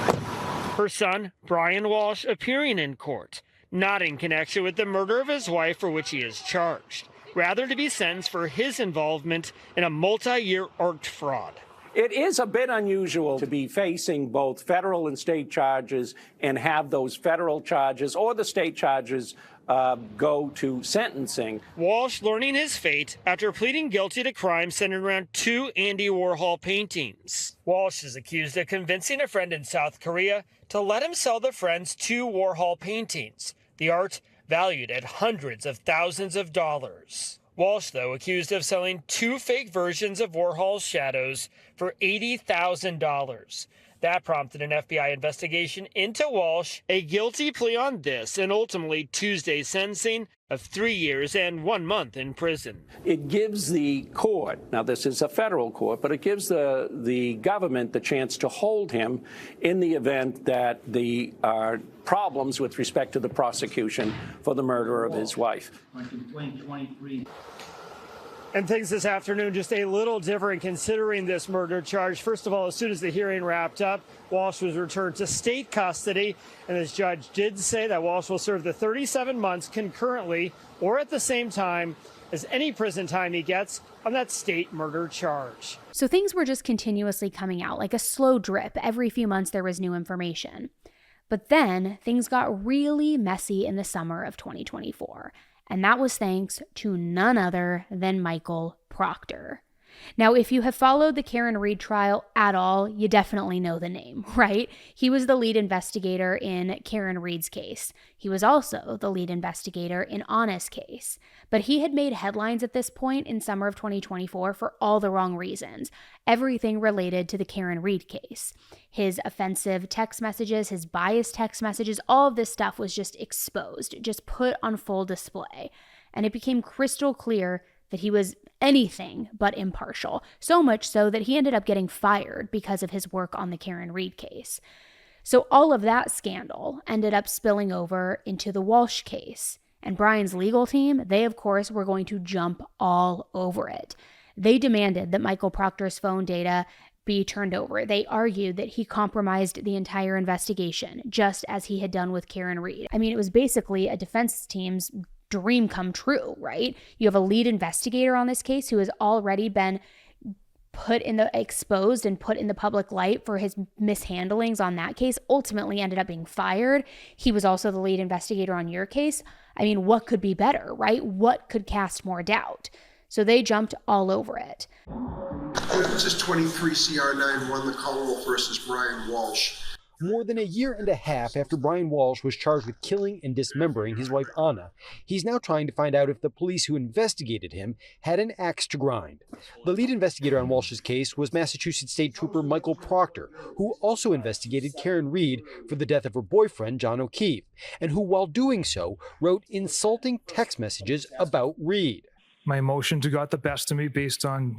Her son, Brian Walshe, appearing in court. not in connection with the murder of his wife for which he is charged, rather to be sentenced for his involvement in a multi-year arced fraud. It is a bit unusual to be facing both federal and state charges and have those federal charges or the state charges go to sentencing. Walshe learning his fate after pleading guilty to crimes centered around 2 Andy Warhol paintings. Walshe is accused of convincing a friend in South Korea to let him sell the friend's 2 Warhol paintings, the art valued at hundreds of thousands of dollars. Walshe, though, accused of selling 2 fake versions of Warhol's shadows for $80,000. That prompted an FBI investigation into Walshe, a guilty plea on this, and ultimately Tuesday's sentencing of 3 years and 1 month in prison. It gives the court, now this is a federal court, but it gives the government the chance to hold him in the event that the problems with respect to the prosecution for the murder of his wife. And things this afternoon just a little different considering this murder charge. First of all, as soon as the hearing wrapped up, Walshe was returned to state custody. And this judge did say that Walshe will serve the 37 months concurrently or at the same time as any prison time he gets on that state murder charge. So things were just continuously coming out like a slow drip. Every few months there was new information. But then things got really messy in the summer of 2024. And that was thanks to none other than Michael Proctor. Now, if you have followed the Karen Read trial at all, you definitely know the name, right? He was the lead investigator in Karen Read's case. He was also the lead investigator in Ana's case. But he had made headlines at this point in summer of 2024 for all the wrong reasons. Everything related to the Karen Read case. His offensive text messages, his biased text messages, all of this stuff was just exposed, just put on full display. And it became crystal clear that he was anything but impartial, so much so that he ended up getting fired because of his work on the Karen Read case. So all of that scandal ended up spilling over into the Walshe case. And Brian's legal team, they of course were going to jump all over it. They demanded that Michael Proctor's phone data be turned over. They argued that he compromised the entire investigation, just as he had done with Karen Read. I mean, it was basically a defense team's dream come true, right? You have a lead investigator on this case who has already been exposed and put in the public light for his mishandlings on that case, ultimately ended up being fired. He was also the lead investigator on your case. I mean, what could be better, right? What could cast more doubt? So they jumped all over it. This is 23 CR91, the Colorado versus Brian Walshe. More than a year and a half after Brian Walshe was charged with killing and dismembering his wife Ana, he's now trying to find out if the police who investigated him had an axe to grind. The lead investigator on Walshe's case was Massachusetts State Trooper Michael Proctor, who also investigated Karen Read for the death of her boyfriend, John O'Keefe, and who, while doing so, wrote insulting text messages about Read. My emotions got the best of me based on,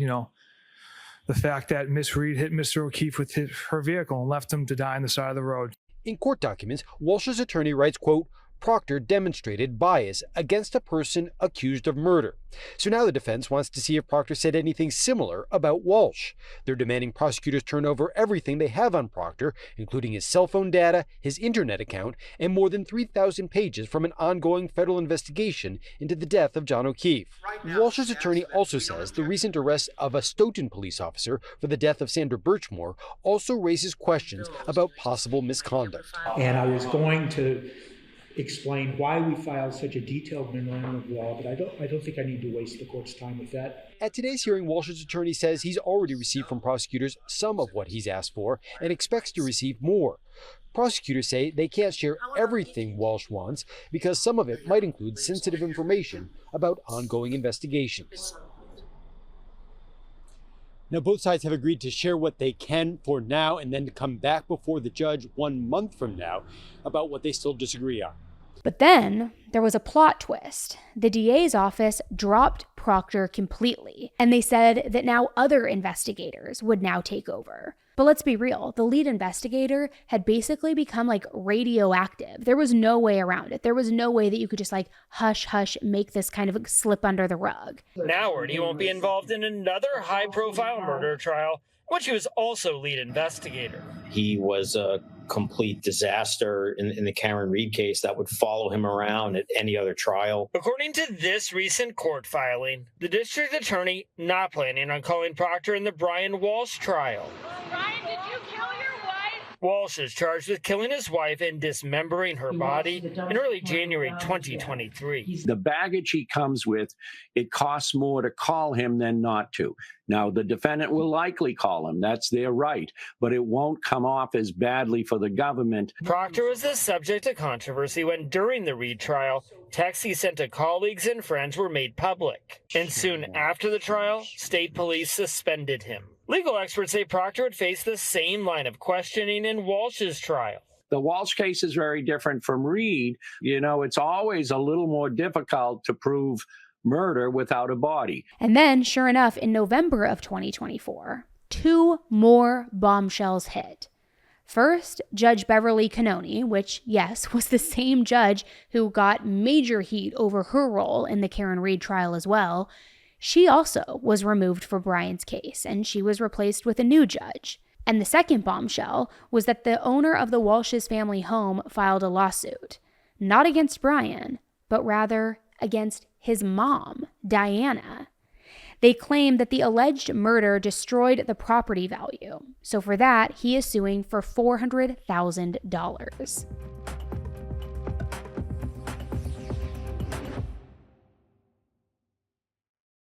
the fact that Miss Read hit Mr. O'Keefe with her vehicle and left him to die on the side of the road. In court documents, Walshe's attorney writes, quote, Proctor demonstrated bias against a person accused of murder. So now the defense wants to see if Proctor said anything similar about Walshe. They're demanding prosecutors turn over everything they have on Proctor, including his cell phone data, his internet account, and more than 3,000 pages from an ongoing federal investigation into the death of John O'Keefe. Walshe's attorney also says the recent arrest of a Stoughton police officer for the death of Sandra Birchmore also raises questions about possible misconduct. And I was going to explain why we filed such a detailed memorandum of law, but I don't think I need to waste the court's time with that. At today's hearing, Walshe's attorney says he's already received from prosecutors some of what he's asked for and expects to receive more. Prosecutors say they can't share everything Walshe wants because some of it might include sensitive information about ongoing investigations. Now, both sides have agreed to share what they can for now and then to come back before the judge 1 month from now about what they still disagree on. But then there was a plot twist. The DA's office dropped Proctor completely, and they said that now other investigators would now take over. But let's be real, the lead investigator had basically become like radioactive. There was no way around it. There was no way that you could just like hush, make this kind of slip under the rug. Now he won't be involved in another high-profile murder trial, which he was also lead investigator. He was complete disaster in the Karen Reed case that would follow him around at any other trial. According to this recent court filing, the district attorney not planning on calling Proctor in the Brian Walshe trial. Brian, did you kill your wife? Walshe is charged with killing his wife and dismembering her body in early January 2023. The baggage he comes with, it costs more to call him than not to. Now, the defendant will likely call him. That's their right. But it won't come off as badly for the government. Proctor was the subject of controversy when, during the Reed trial, texts he sent to colleagues and friends were made public. And soon after the trial, state police suspended him. Legal experts say Proctor would face the same line of questioning in Walshe's trial. The Walshe case is very different from Reed. It's always a little more difficult to prove murder without a body. And then, sure enough, in November of 2024, 2 more bombshells hit. First, Judge Beverly Cannoni, which, yes, was the same judge who got major heat over her role in the Karen Reed trial as well. She also was removed for Brian's case, and she was replaced with a new judge. And the second bombshell was that the owner of the Walshe's family home filed a lawsuit, not against Brian, but rather against his mom, Diana. They claimed that the alleged murder destroyed the property value. So for that, he is suing for $400,000.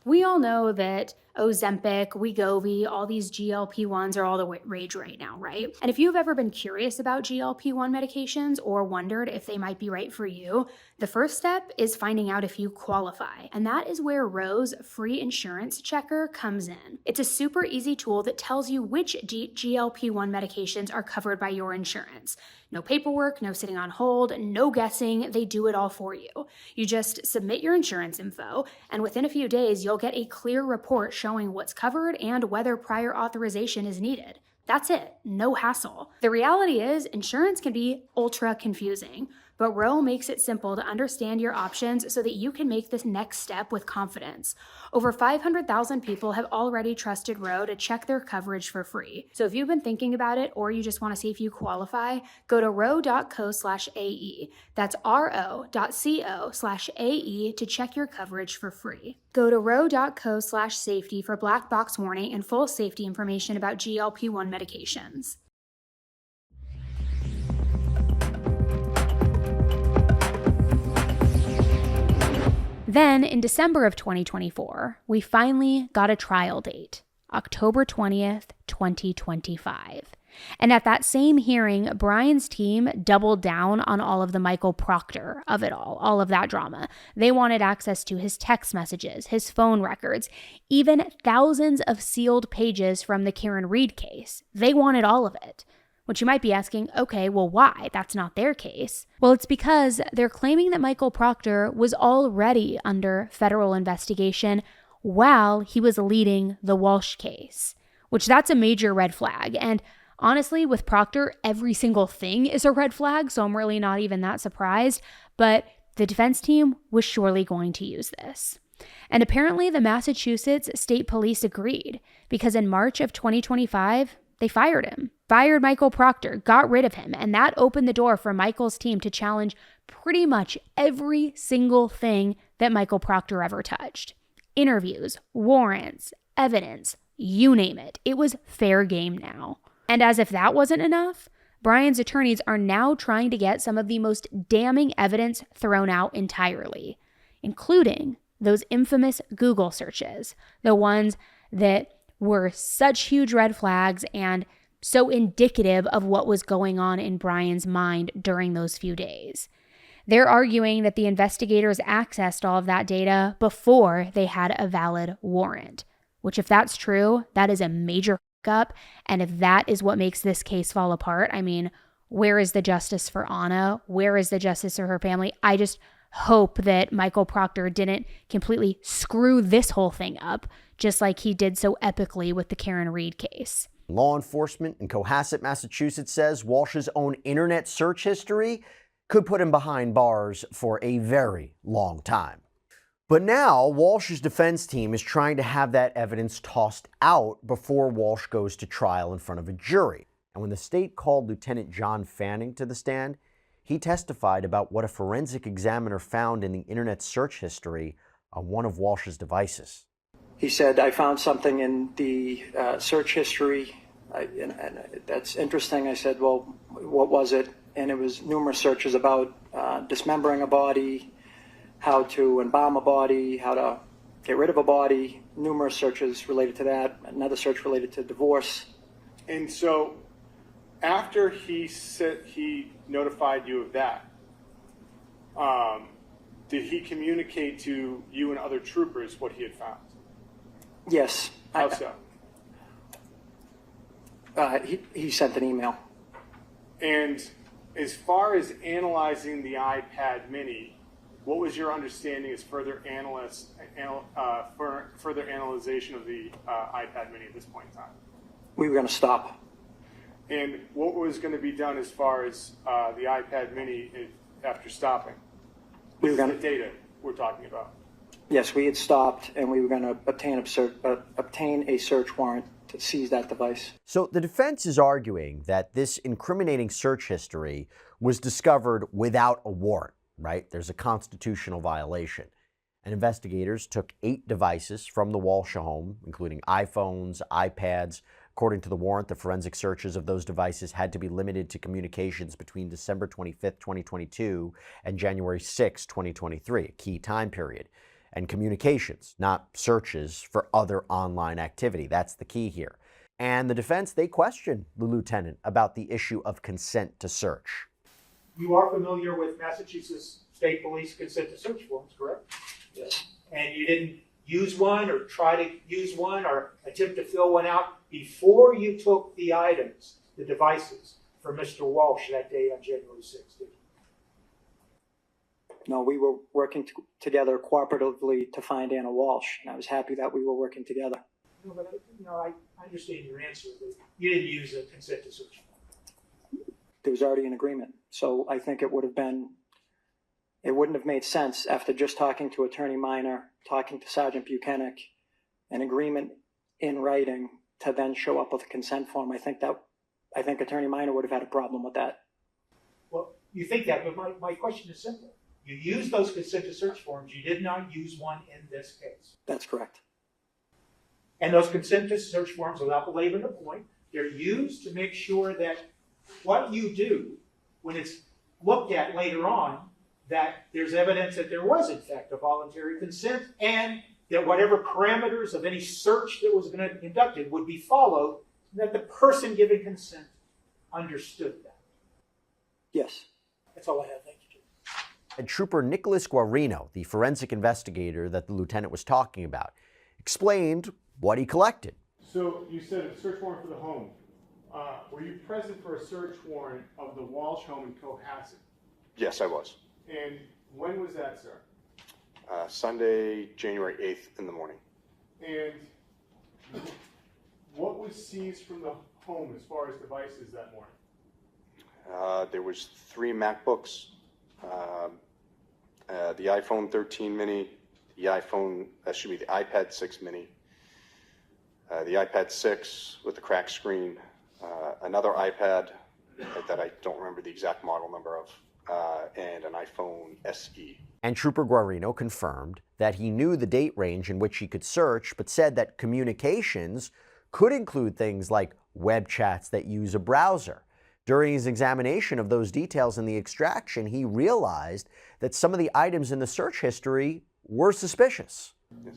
We all know that Ozempic, Wegovy, all these GLP-1s are all the rage right now, right? And if you've ever been curious about GLP-1 medications or wondered if they might be right for you, the first step is finding out if you qualify. And that is where Ro's free insurance checker comes in. It's a super easy tool that tells you which GLP-1 medications are covered by your insurance. No paperwork, no sitting on hold, no guessing. They do it all for you. You just submit your insurance info, and within a few days, you'll get a clear report showing what's covered and whether prior authorization is needed. That's it. No hassle. The reality is, insurance can be ultra confusing, but Ro makes it simple to understand your options so that you can make this next step with confidence. Over 500,000 people have already trusted Ro to check their coverage for free. So if you've been thinking about it or you just want to see if you qualify, go to ro.co/AE. That's ro.co/AE to check your coverage for free. Go to ro.co/safety for black box warning and full safety information about GLP-1 medications. Then, in December of 2024, we finally got a trial date, October 20th, 2025. And at that same hearing, Brian's team doubled down on all of the Michael Proctor of it all of that drama. They wanted access to his text messages, his phone records, even thousands of sealed pages from the Karen Reed case. They wanted all of it. Which you might be asking, okay, well, why? That's not their case. Well, it's because they're claiming that Michael Proctor was already under federal investigation while he was leading the Walshe case, which that's a major red flag. And honestly, with Proctor, every single thing is a red flag, so I'm really not even that surprised. But the defense team was surely going to use this. And apparently the Massachusetts State Police agreed, because in March of 2025, they fired him, fired Michael Proctor, got rid of him, and that opened the door for Michael's team to challenge pretty much every single thing that Michael Proctor ever touched. Interviews, warrants, evidence, you name it. It was fair game now. And as if that wasn't enough, Brian's attorneys are now trying to get some of the most damning evidence thrown out entirely, including those infamous Google searches, the ones that were such huge red flags and so indicative of what was going on in Brian's mind during those few days. They're arguing that the investigators accessed all of that data before they had a valid warrant, which if that's true, that is a major hiccup. And if that is what makes this case fall apart, I mean, where is the justice for Ana? Where is the justice for her family? I just hope that Michael Proctor didn't completely screw this whole thing up, just like he did so epically with the Karen Reed case. Law enforcement in Cohasset, Massachusetts says Walshe's own internet search history could put him behind bars for a very long time. But now Walshe's defense team is trying to have that evidence tossed out before Walshe goes to trial in front of a jury. And when the state called Lieutenant John Fanning to the stand, he testified about what a forensic examiner found in the internet search history on one of Walshe's devices. He said, I found something in the search history, and that's interesting. I said, well, what was it? And it was numerous searches about dismembering a body, how to embalm a body, how to get rid of a body, numerous searches related to that, another search related to divorce. And so after he notified you of that, did he communicate to you and other troopers what he had found? Yes. How so? He sent an email. And as far as analyzing the iPad mini, what was your understanding as further analyzation of the iPad mini at this point in time? We were going to stop. And what was going to be done as far as the iPad mini after stopping? This is the data we're talking about. Yes, we had stopped, and we were going to obtain a search warrant to seize that device. So the defense is arguing that this incriminating search history was discovered without a warrant, right? There's a constitutional violation. And investigators took 8 devices from the Walshe home, including iPhones, iPads. According to the warrant, the forensic searches of those devices had to be limited to communications between December 25th, 2022 and January 6, 2023, a key time period. And communications, not searches for other online activity. That's the key here. And the defense, they question the lieutenant about the issue of consent to search. You are familiar with Massachusetts State Police consent to search forms, correct? Yes. And you didn't use one or try to use one or attempt to fill one out before you took the items, the devices, for Mr. Walshe that day on January 6th, did you? No, we were working together cooperatively to find Ana Walshe, and I was happy that we were working together. No, but I understand your answer, but you didn't use a consent to search form. There was already an agreement, so I think it wouldn't have made sense after just talking to Attorney Minor, talking to Sergeant Buchanan, an agreement in writing to then show up with a consent form. I think Attorney Minor would have had a problem with that. Well, you think that, but my question is simple. You used those consent to search forms. You did not use one in this case. That's correct. And those consent to search forms, without belaboring the point, they're used to make sure that what you do, when it's looked at later on, that there's evidence that there was, in fact, a voluntary consent, and that whatever parameters of any search that was going to be conducted would be followed, and that the person giving consent understood that. Yes. That's all I have. Thank you. And Trooper Nicholas Guarino, the forensic investigator that the lieutenant was talking about, explained what he collected. So you said a search warrant for the home. Were you present for a search warrant of the Walshe home in Cohasset? Yes, I was. And when was that, sir? Sunday, January 8th in the morning. And what was seized from the home as far as devices that morning? There was 3 MacBooks, the iPhone 13 mini, the iPad 6 mini, the iPad 6 with the cracked screen, another iPad that I don't remember the exact model number of, and an iPhone SE. And Trooper Guarino confirmed that he knew the date range in which he could search, but said that communications could include things like web chats that use a browser. During his examination of those details in the extraction, he realized that some of the items in the search history were suspicious. Yes.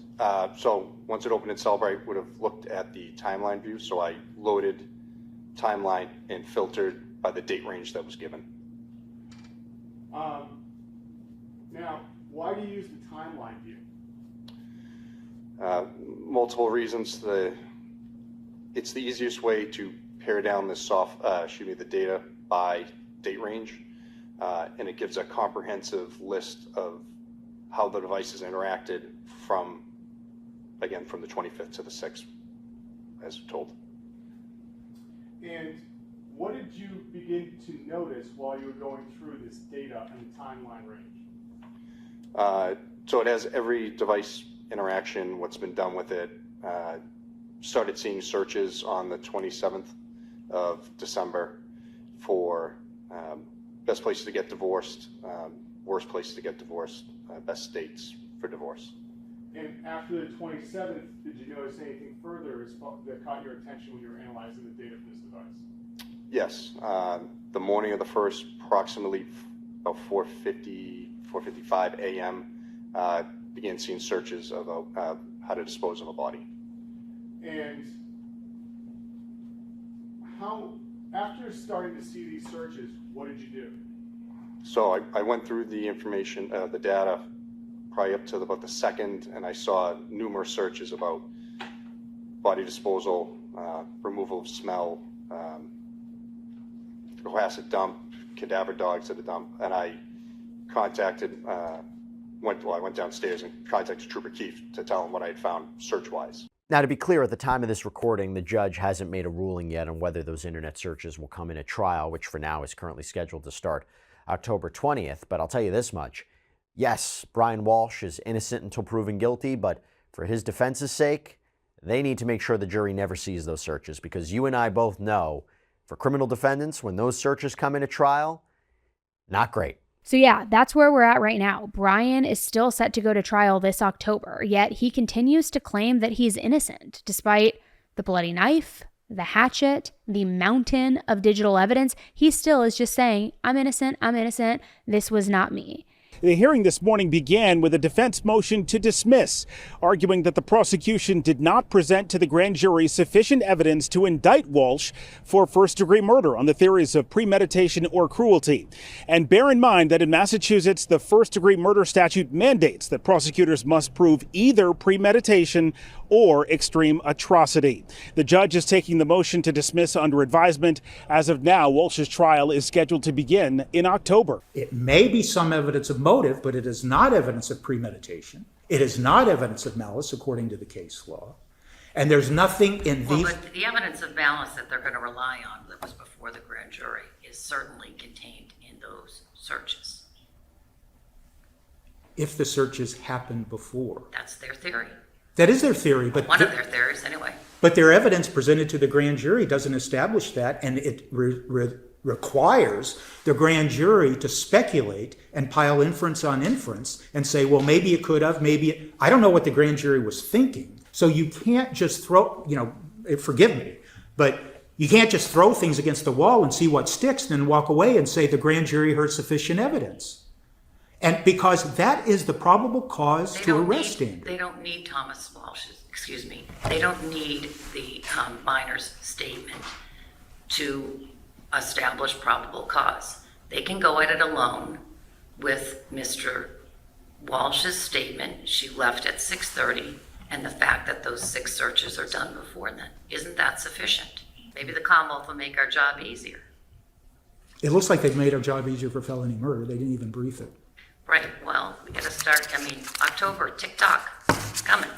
So once it opened in Cellbrite, would have looked at the timeline view. So I loaded timeline and filtered by the date range that was given. Now, why do you use the timeline view? Multiple reasons. It's the easiest way to pare down the the data by date range, and it gives a comprehensive list of how the devices interacted from the 25th to the 6th, as told. And what did you begin to notice while you were going through this data and the timeline range? So it has every device interaction, what's been done with it. Started seeing searches on the 27th of December for best places to get divorced, worst places to get divorced, best states for divorce. And after the 27th, did you notice anything further that caught your attention when you were analyzing the data from this device? Yes. The morning of the 1st, approximately about 4:55 a.m., began seeing searches of how to dispose of a body. And after starting to see these searches, what did you do? So I went through the information, the data, probably up to about the 2nd, and I saw numerous searches about body disposal, removal of smell, cohesive dump, cadaver dogs at a dump, and I contacted, I went downstairs and contacted Trooper Keefe to tell him what I had found search-wise. Now, to be clear, at the time of this recording, the judge hasn't made a ruling yet on whether those internet searches will come in at trial, which for now is currently scheduled to start October 20th. But I'll tell you this much. Yes, Brian Walshe is innocent until proven guilty, but for his defense's sake, they need to make sure the jury never sees those searches, because you and I both know for criminal defendants, when those searches come in at trial, not great. So yeah, that's where we're at right now. Brian is still set to go to trial this October, yet he continues to claim that he's innocent, despite the bloody knife, the hatchet, the mountain of digital evidence. He still is just saying, I'm innocent, this was not me. The hearing this morning began with a defense motion to dismiss, arguing that the prosecution did not present to the grand jury sufficient evidence to indict Walshe for first-degree murder on the theories of premeditation or cruelty. And bear in mind that in Massachusetts, the first-degree murder statute mandates that prosecutors must prove either premeditation or extreme atrocity. The judge is taking the motion to dismiss under advisement. As of now, Walshe's trial is scheduled to begin in October. It may be some evidence of motive, but it is not evidence of premeditation. It is not evidence of malice, according to the case law. And there's nothing in these... Well, but the evidence of malice that they're going to rely on that was before the grand jury is certainly contained in those searches. If the searches happened before. That's their theory. That is their theory, but one of their theories, anyway. But their evidence presented to the grand jury doesn't establish that, and it requires the grand jury to speculate and pile inference on inference and say, well, maybe it could have, I don't know what the grand jury was thinking. So you can't just throw, forgive me, but you can't just throw things against the wall and see what sticks, and then walk away and say the grand jury heard sufficient evidence. And because that is the probable cause to arrest standard. They don't need Thomas Walsh's, they don't need the minor's statement to establish probable cause. They can go at it alone with Mr. Walsh's statement, she left at 6:30, and the fact that those 6 searches are done before then. Isn't that sufficient? Maybe the Commonwealth will make our job easier. It looks like they've made our job easier for felony murder. They didn't even brief it. Right, well, we gotta start, October, TikTok, it's coming.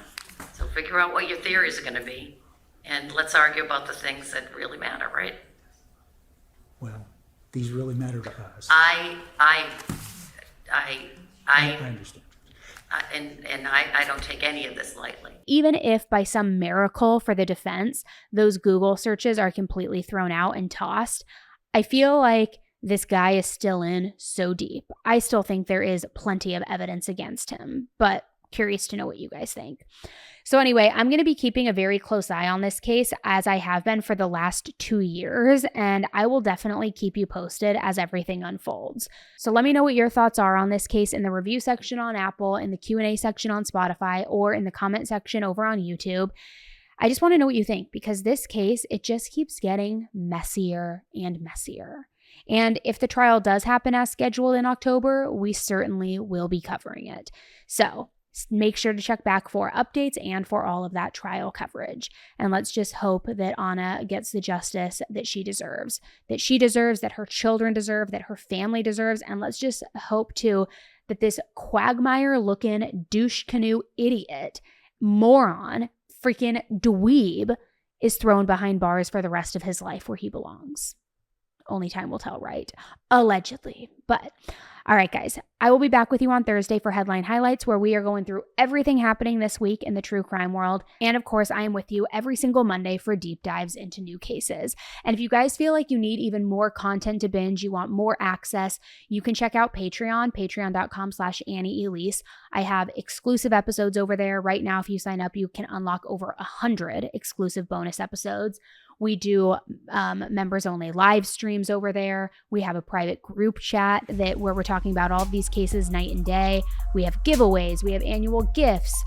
So figure out what your theories are gonna be, and let's argue about the things that really matter, right? Well, these really matter to us. I understand. And I don't take any of this lightly. Even if by some miracle for the defense, those Google searches are completely thrown out and tossed, I feel like this guy is still in so deep. I still think there is plenty of evidence against him, but curious to know what you guys think. So anyway, I'm going to be keeping a very close eye on this case, as I have been for the last 2 years, and I will definitely keep you posted as everything unfolds. So let me know what your thoughts are on this case in the review section on Apple, in the Q&A section on Spotify, or in the comment section over on YouTube. I just want to know what you think, because this case, it just keeps getting messier and messier. And if the trial does happen as scheduled in October, we certainly will be covering it. So make sure to check back for updates and for all of that trial coverage. And let's just hope that Ana gets the justice that she deserves, that her children deserve, that her family deserves. And let's just hope too that this quagmire-looking douche canoe idiot, moron, freaking dweeb is thrown behind bars for the rest of his life where he belongs. Only time will tell, right? Allegedly. But all right, guys, I will be back with you on Thursday for Headline Highlights, where we are going through everything happening this week in the true crime world. And of course, I am with you every single Monday for deep dives into new cases. And if you guys feel like you need even more content to binge, you want more access, you can check out Patreon, patreon.com/Annie Elise. I have exclusive episodes over there. Right now, if you sign up, you can unlock over 100 exclusive bonus episodes. We do members only live streams over there. We have a private group chat where we're talking about all of these cases night and day. We have giveaways. We have annual gifts,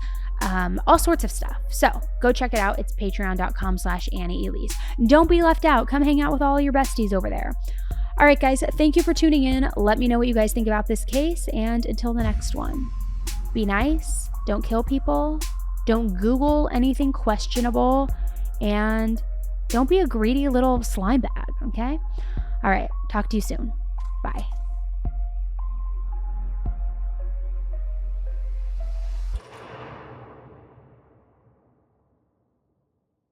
all sorts of stuff. So go check it out. It's patreon.com/Annie Elise. Don't be left out. Come hang out with all your besties over there. All right, guys, thank you for tuning in. Let me know what you guys think about this case. And until the next one, be nice. Don't kill people. Don't Google anything questionable. And don't be a greedy little slime bag, okay? All right, talk to you soon. Bye.